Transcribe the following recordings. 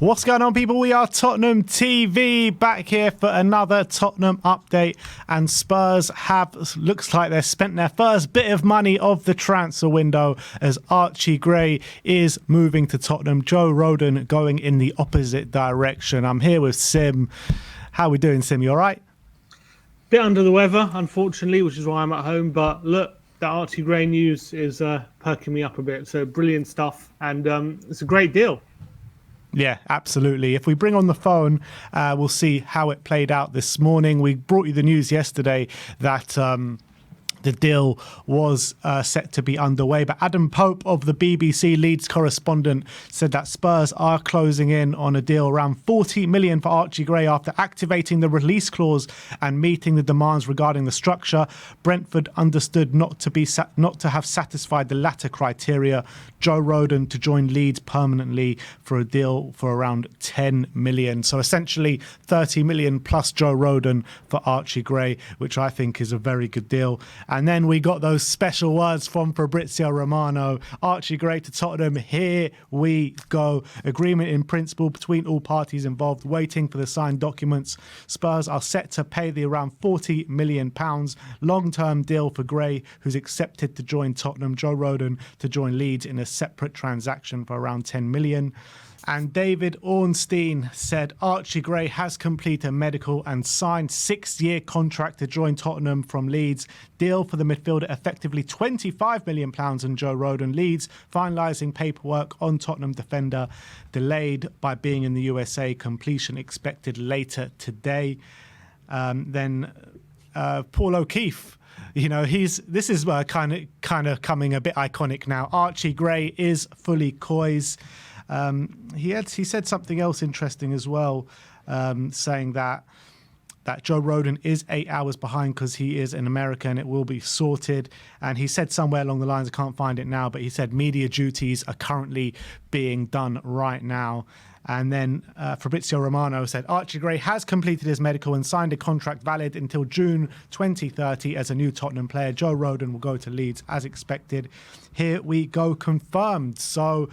What's going on, people? We are Tottenham TV, back here for another Tottenham update. And Spurs have, looks like they've spent their first bit of money of the transfer window as Archie Gray is moving to Tottenham. Joe Rodon going in the opposite direction. I'm here with Sim. How are we doing, Sim? You all right? Bit under the weather, unfortunately, which is why I'm at home. But look, the Archie Gray news is perking me up a bit. So brilliant stuff. And it's a great deal. Yeah, absolutely. If we bring on the phone, we'll see how it played out this morning. We brought you the news yesterday that the deal was set to be underway. But Adam Pope of the BBC Leeds correspondent said that Spurs are closing in on a deal around 40 million for Archie Gray after activating the release clause and meeting the demands regarding the structure. Brentford understood not to have satisfied the latter criteria. Joe Rodon to join Leeds permanently for a deal for around 10 million. So essentially 30 million plus Joe Rodon for Archie Gray, which I think is a very good deal. And then we got those special words from Fabrizio Romano. Archie Gray to Tottenham. Here we go. Agreement in principle between all parties involved, waiting for the signed documents. Spurs are set to pay the around £40 million long-term deal for Gray, who's accepted to join Tottenham. Joe Rodon to join Leeds in a separate transaction for around 10 million. And David Ornstein said Archie Gray has completed medical and signed 6-year contract to join Tottenham from Leeds. Deal for the midfielder effectively £25 million and Joe Rodon. Leeds finalising paperwork on Tottenham defender, delayed by being in the USA. Completion expected later today. Then Paul O'Keefe. You know, this is kind of coming a bit iconic now. Archie Gray is fully COYS. He said something else interesting as well, saying that Joe Rodon is 8 hours behind because he is in America and it will be sorted. And he said somewhere along the lines, I can't find it now, but he said media duties are currently being done right now. And then Fabrizio Romano said Archie Gray has completed his medical and signed a contract valid until June 2030 as a new Tottenham player. Joe Rodon will go to Leeds as expected. Here we go, confirmed. So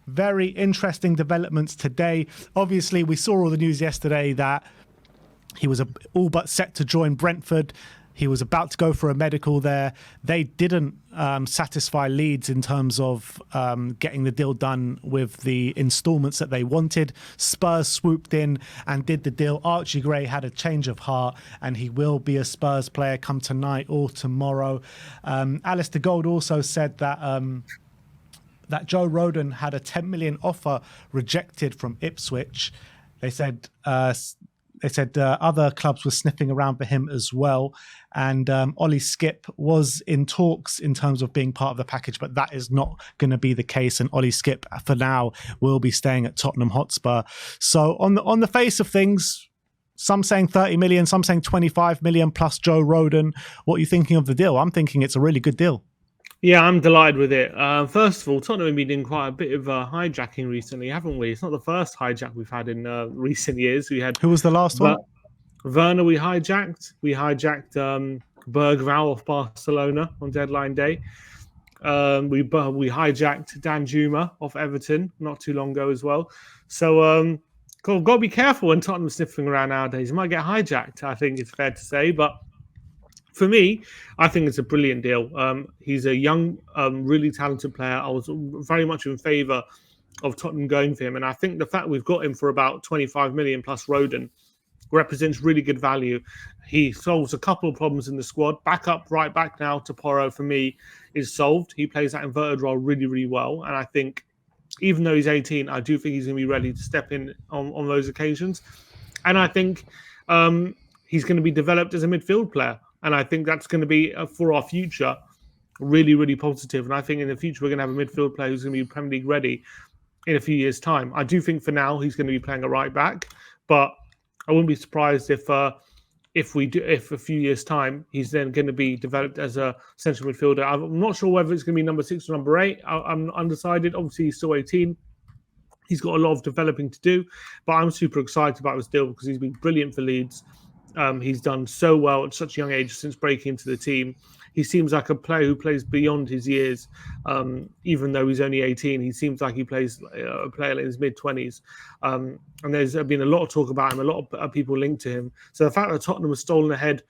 very interesting developments today. Obviously, we saw all the news yesterday that he was all but set to join Brentford. He was about to go for a medical there. They didn't satisfy Leeds in terms of getting the deal done with the instalments that they wanted. Spurs swooped in and did the deal. Archie Gray had a change of heart and he will be a Spurs player come tonight or tomorrow. Alistair Gold also said that that Joe Rodon had a 10 million offer rejected from Ipswich. They said other clubs were sniffing around for him as well. And Ollie Skip was in talks in terms of being part of the package, but that is not going to be the case. And Ollie Skip, for now, will be staying at Tottenham Hotspur. So on the face of things, some saying 30 million, some saying 25 million plus Joe Rodon. What are you thinking of the deal? I'm thinking it's a really good deal. Yeah, I'm delighted with it. First of all, Tottenham have been doing quite a bit of hijacking recently, haven't we? It's not the first hijack we've had in recent years. We had Who was the last one? Werner we hijacked. We hijacked Bergvall of Barcelona on deadline day. We hijacked Dan Juma off Everton not too long ago as well. So got to be careful when Tottenham's sniffing around nowadays. You might get hijacked, I think it's fair to say. But for me, I think it's a brilliant deal. He's a young, really talented player. I was very much in favour of Tottenham going for him. And I think the fact we've got him for about 25 million plus Rodon represents really good value. He solves a couple of problems in the squad. Right back now to Porro, for me, is solved. He plays that inverted role really, really well. And I think even though he's 18, I do think he's going to be ready to step in on those occasions. And I think he's going to be developed as a midfield player. And I think that's going to be, for our future, really, really positive. And I think in the future, we're going to have a midfield player who's going to be Premier League ready in a few years' time. I do think for now, he's going to be playing a right back. But I wouldn't be surprised if a few years' time, he's then going to be developed as a central midfielder. I'm not sure whether it's going to be number 6 or number 8. I'm undecided. Obviously, he's still 18. He's got a lot of developing to do. But I'm super excited about this deal because he's been brilliant for Leeds. He's done so well at such a young age since breaking into the team. He seems like a player who plays beyond his years, even though he's only 18. He seems like he plays a player in his mid-20s. And there's been a lot of talk about him, a lot of people linked to him. So the fact that Tottenham has stolen ahead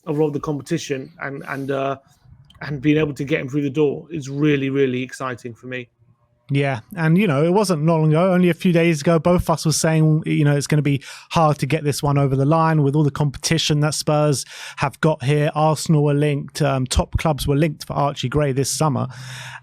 of a lot of the competition and being able to get him through the door is really, really exciting for me. Yeah, and it wasn't long ago, only a few days ago, both of us were saying, it's going to be hard to get this one over the line with all the competition that Spurs have got here. Arsenal were linked, top clubs were linked for Archie Gray this summer,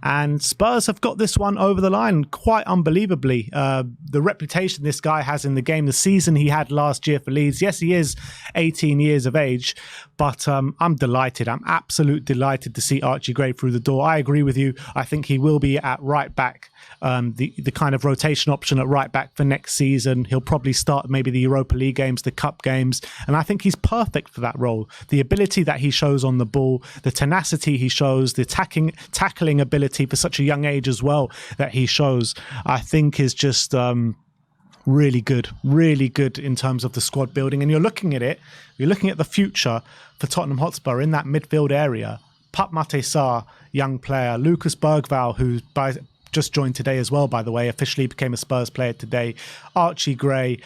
and Spurs have got this one over the line quite unbelievably. The reputation this guy has in the game, the season he had last year for Leeds, yes, he is 18 years of age, but I'm delighted. I'm absolutely delighted to see Archie Gray through the door. I agree with you. I think he will be at right back. The kind of rotation option at right back for next season. He'll probably start maybe the Europa League games, the cup games, and I think he's perfect for that role. The ability that he shows on the ball, the tenacity he shows, the tackling ability for such a young age as well that he shows, I think is just really good in terms of the squad building. And you're looking at the future for Tottenham Hotspur in that midfield area. Pape Matar Sarr, young player, Lucas Bergvall, who just joined today as well, by the way, officially became a Spurs player today, Archie Gray.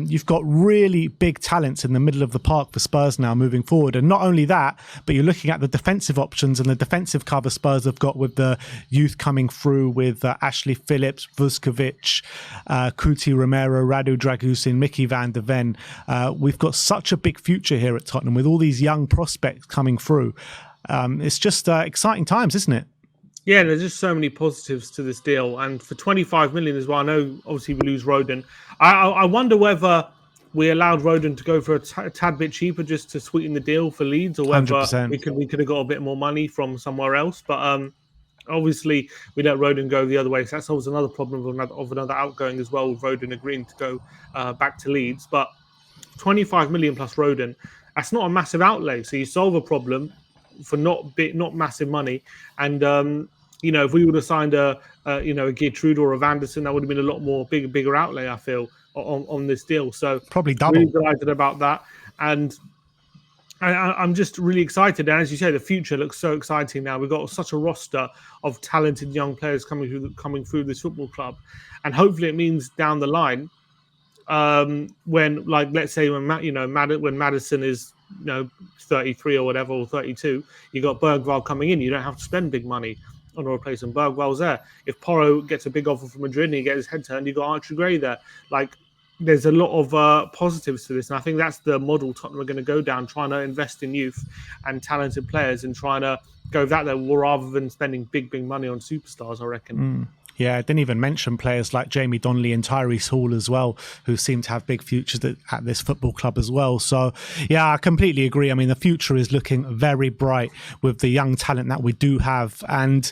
You've got really big talents in the middle of the park for Spurs now moving forward. And not only that, but you're looking at the defensive options and the defensive cover Spurs have got with the youth coming through with Ashley Phillips, Vuskovic, Kuti Romero, Radu Dragusin, Mickey van der Ven. We've got such a big future here at Tottenham with all these young prospects coming through. It's just exciting times, isn't it? Yeah, there's just so many positives to this deal, and for 25 million as well. I know, obviously, we lose Rodon. I wonder whether we allowed Rodon to go for a tad bit cheaper just to sweeten the deal for Leeds, or whether 100%. we could have got a bit more money from somewhere else. But obviously, we let Rodon go the other way, so that solves another problem of another outgoing as well, with Rodon agreeing to go back to Leeds. But 25 million plus Rodon, that's not a massive outlay. So you solve a problem for not massive money, and if we would have signed a Gertrude or a Vanderson, that would have been a lot more bigger outlay, I feel, on this deal. So probably double. Really delighted about that, and I'm just really excited. And as you say, the future looks so exciting now. We've got such a roster of talented young players coming through this football club, and hopefully it means down the line, when, like, let's say when Maddison is 33 or whatever, or 32, you got Bergvall coming in. You don't have to spend big money on a replacement. Bergvall's there. If Porro gets a big offer from Madrid and he gets his head turned, you got Archie Gray there. Like, there's a lot of positives to this, and I think that's the model Tottenham are going to go down, trying to invest in youth and talented players and trying to go that level rather than spending big money on superstars, I reckon. Yeah, I didn't even mention players like Jamie Donnelly and Tyrese Hall as well, who seem to have big futures at this football club as well. So, yeah, I completely agree. I mean, the future is looking very bright with the young talent that we do have. And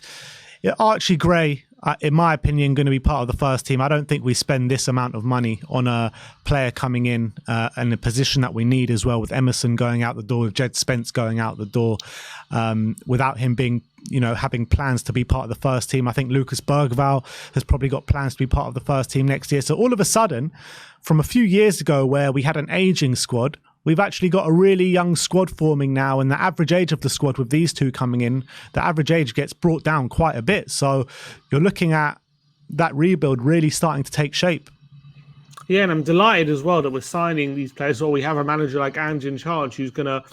Archie Gray, in my opinion, going to be part of the first team. I don't think we spend this amount of money on a player coming in a position that we need as well, with Emerson going out the door, with Jed Spence going out the door, without him being having plans to be part of the first team. I think Lucas Bergvall has probably got plans to be part of the first team next year. So all of a sudden, from a few years ago where we had an aging squad, we've actually got a really young squad forming now, and the average age of the squad with these two coming in, the average age gets brought down quite a bit. So you're looking at that rebuild really starting to take shape. Yeah, and I'm delighted as well that we're signing these players, or we have a manager like Ange in charge who's going to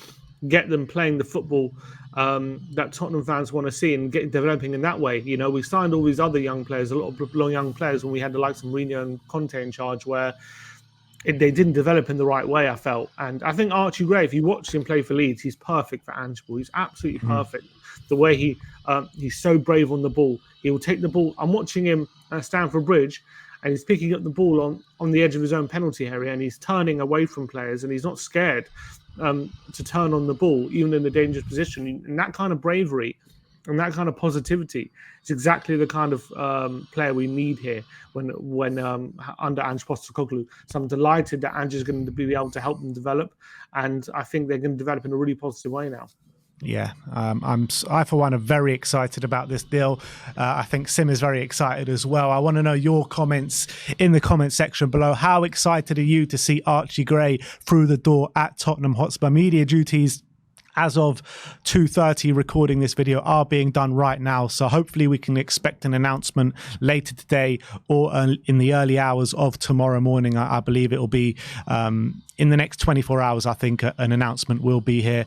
get them playing the football that Tottenham fans want to see and get developing in that way. We signed all these other young players, a lot of young players, when we had the likes of Mourinho and Conte in charge, where they didn't develop in the right way, I felt. And I think Archie Gray, if you watch him play for Leeds, he's perfect for Ange Ball. He's absolutely perfect. The way he's so brave on the ball. He will take the ball. I'm watching him at Stamford Bridge, and he's picking up the ball on the edge of his own penalty area, and he's turning away from players, and he's not scared to turn on the ball, even in a dangerous position. And that kind of bravery and that kind of positivity is exactly the kind of player we need here when under Ange Postecoglou. So I'm delighted that Ange is going to be able to help them develop, and I think they're going to develop in a really positive way now. Yeah, I for one are very excited about this deal. I think Sim is very excited as well. I want to know your comments in the comment section below. How excited are you to see Archie Gray through the door at Tottenham Hotspur? Media duties as of 2:30 recording this video are being done right now, so hopefully we can expect an announcement later today or in the early hours of tomorrow morning. I believe it will be in the next 24 hours. I think an announcement will be here.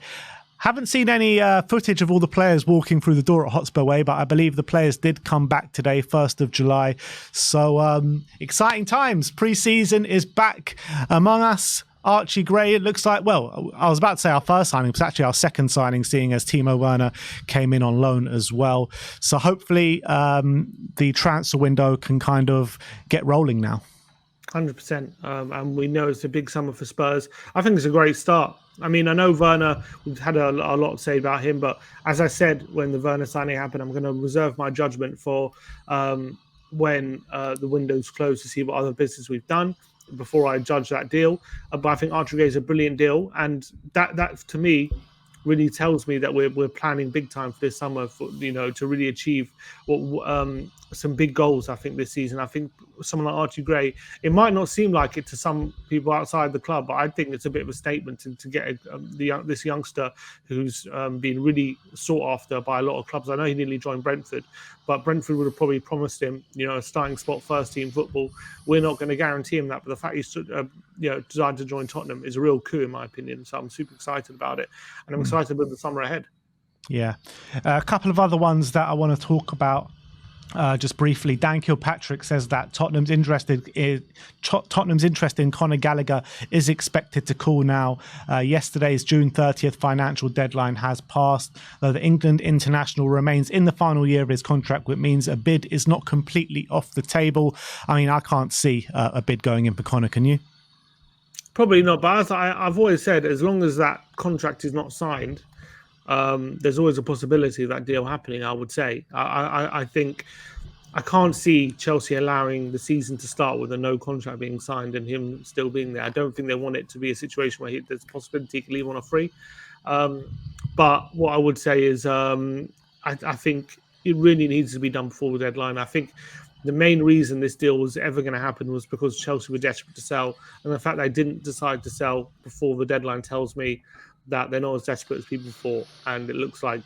Haven't seen any footage of all the players walking through the door at Hotspur Way, but I believe the players did come back today, 1st of July. So exciting times. Pre-season is back among us. Archie Gray, it looks like, well, I was about to say our first signing, but it's actually our second signing, seeing as Timo Werner came in on loan as well. So hopefully the transfer window can kind of get rolling now. 100%. And we know it's a big summer for Spurs. I think it's a great start. I mean, I know Werner, we've had a lot to say about him, but as I said, when the Werner signing happened, I'm going to reserve my judgment for when the window's closed to see what other business we've done before I judge that deal. But I think Archie Gray is a brilliant deal. And that to me, really tells me that we're planning big time for this summer, for to really achieve some big goals. I think this season, I think someone like Archie Gray, it might not seem like it to some people outside the club, but I think it's a bit of a statement to get this youngster who's been really sought after by a lot of clubs. I know he nearly joined Brentford, but Brentford would have probably promised him a starting spot, first team football. We're not going to guarantee him that, but the fact he's decided to join Tottenham is a real coup in my opinion. So I'm super excited about it, and I'm excited with the summer ahead. Yeah, a couple of other ones that I want to talk about. Just briefly, Dan Kilpatrick says that Tottenham's interest in Conor Gallagher is expected to cool now. Yesterday's June 30th financial deadline has passed, though the England international remains in the final year of his contract, which means a bid is not completely off the table. I mean, I can't see a bid going in for Conor, can you? Probably not, but as I've always said, as long as that contract is not signed, there's always a possibility of that deal happening, I would say. I think I can't see Chelsea allowing the season to start with a no contract being signed and him still being there. I don't think they want it to be a situation where there's a possibility he can leave on a free. But what I would say is I think it really needs to be done before the deadline. I think the main reason this deal was ever going to happen was because Chelsea were desperate to sell. And the fact they didn't decide to sell before the deadline tells me that they're not as desperate as people thought. And it looks like,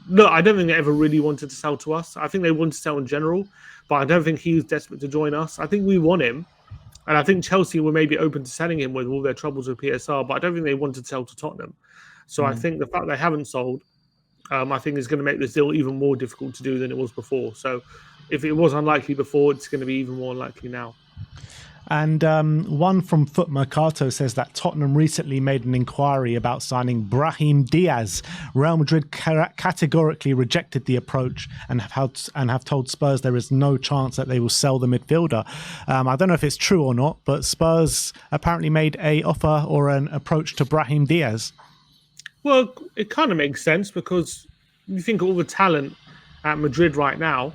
look, I don't think they ever really wanted to sell to us. I think they wanted to sell in general, but I don't think he was desperate to join us. I think we want him. And I think Chelsea were maybe open to selling him with all their troubles with PSR, but I don't think they wanted to sell to Tottenham. So I think the fact they haven't sold, I think is going to make this deal even more difficult to do than it was before. So if it was unlikely before, it's going to be even more unlikely now. And one from Foot Mercato says that Tottenham recently made an inquiry about signing Brahim Diaz. Real Madrid categorically rejected the approach and have told Spurs there is no chance that they will sell the midfielder. I don't know if it's true or not, but Spurs apparently made an offer or an approach to Brahim Diaz. Well, it kind of makes sense because you think of all the talent at Madrid right now.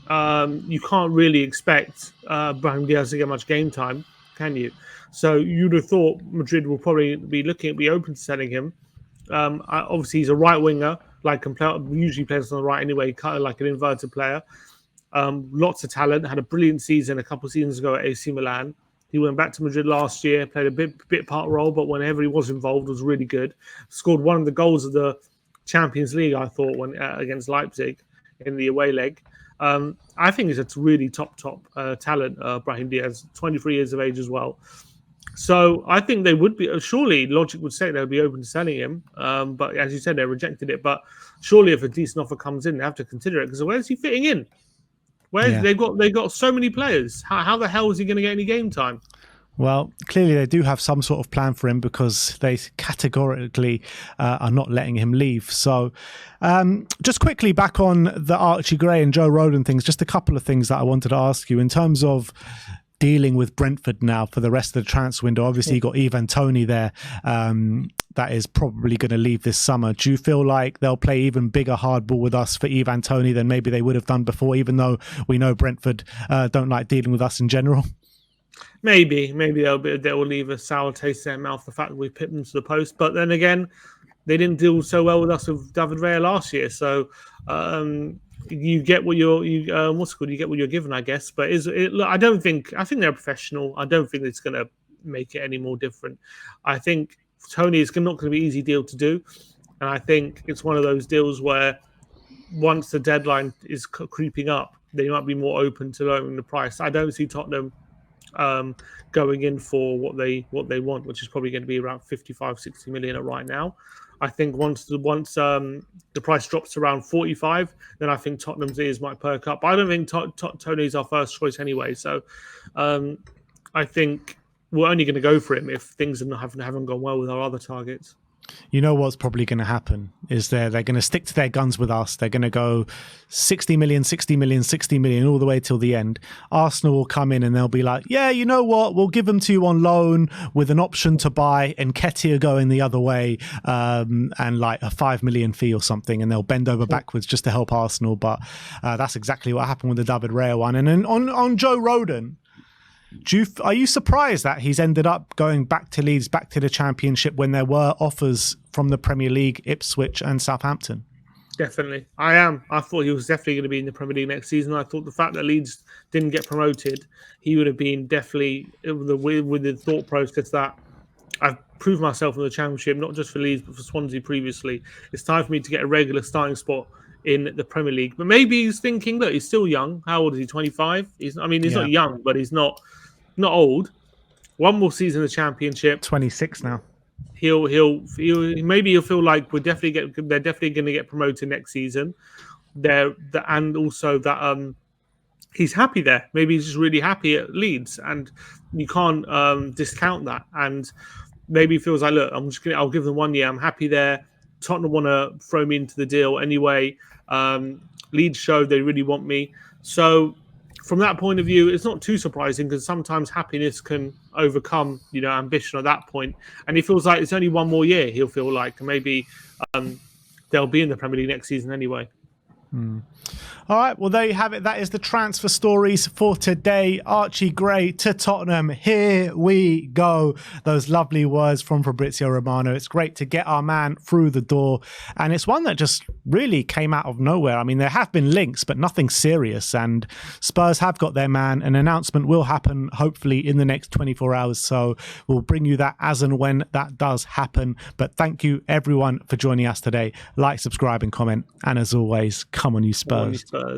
You can't really expect Brahim Diaz to get much game time, can you? So you'd have thought Madrid will probably be open to selling him. Obviously, he's a right winger, usually plays on the right anyway, kind of like an inverted player. Lots of talent, had a brilliant season a couple of seasons ago at AC Milan. He went back to Madrid last year, played a bit part role, but whenever he was involved, was really good. Scored one of the goals of the Champions League, I thought, when against Leipzig in the away leg. I think he's a really top talent, Brahim Diaz, 23 years of age as well. So I think they would be, surely logic would say they would be open to selling him. But as you said, they rejected it. But surely if a decent offer comes in, they have to consider it because where's he fitting in? They've got so many players. How the hell is he going to get any game time? Well, clearly they do have some sort of plan for him because they categorically are not letting him leave. So just quickly back on the Archie Gray and Joe Rodon things, just a couple of things that I wanted to ask you in terms of dealing with Brentford now for the rest of the transfer window. Obviously, you got Ivan Toney there. That is probably going to leave this summer. Do you feel like they'll play even bigger hardball with us for Ivan Toney than maybe they would have done before, even though we know Brentford don't like dealing with us in general? Maybe they'll leave a sour taste in their mouth, the fact that we pipped them to the post. But then again, they didn't deal so well with us with David Raya last year. So you get what what's it called? You get what you're given, I guess. But look, I think they're professional. I don't think it's going to make it any more different. I think Tony is not going to be an easy deal to do, and I think it's one of those deals where once the deadline is creeping up, they might be more open to lowering the price. I don't see Tottenham going in for what they want, which is probably going to be around 55-60 million right now. I think once the price drops to around 45, then I think Tottenham's ears might perk up. But I don't think Tony's our first choice anyway. So I think we're only going to go for him if things haven't gone well with our other targets. You know what's probably going to happen is they're going to stick to their guns with us. They're going to go 60 million, 60 million, 60 million all the way till the end. Arsenal will come in and they'll be like, yeah, you know what? We'll give them to you on loan with an option to buy, and Ketia going the other way and like a 5 million fee or something, and they'll bend over backwards just to help Arsenal. But that's exactly what happened with the David Raya one. And then on Joe Rodon, are you surprised that he's ended up going back to Leeds, back to the Championship, when there were offers from the Premier League, Ipswich and Southampton? Definitely. I am. I thought he was definitely going to be in the Premier League next season. I thought the fact that Leeds didn't get promoted, he would have been definitely with the thought process that I've proved myself in the Championship, not just for Leeds, but for Swansea previously. It's time for me to get a regular starting spot in the Premier League. But maybe he's thinking, look, he's still young. How old is he? 25? He's not young, but he's not old. One more season in the Championship. 26 now. He'll feel like they're definitely going to get promoted next season. And also that he's happy there. Maybe he's just really happy at Leeds, and you can't discount that. And maybe he feels like, look, I'll give them 1 year. I'm happy there. Tottenham want to throw me into the deal anyway. Leeds showed they really want me. So from that point of view, it's not too surprising, because sometimes happiness can overcome, ambition at that point. And he feels like it's only 1 more year. He'll feel like maybe they'll be in the Premier League next season anyway. All right, well, there you have it. That is the transfer stories for today. Archie Gray to Tottenham. Here we go. Those lovely words from Fabrizio Romano. It's great to get our man through the door. And it's one that just really came out of nowhere. I mean, there have been links, but nothing serious. And Spurs have got their man. An announcement will happen, hopefully, in the next 24 hours. So we'll bring you that as and when that does happen. But thank you, everyone, for joining us today. Like, subscribe, and comment. And as always, come on, you Spurs.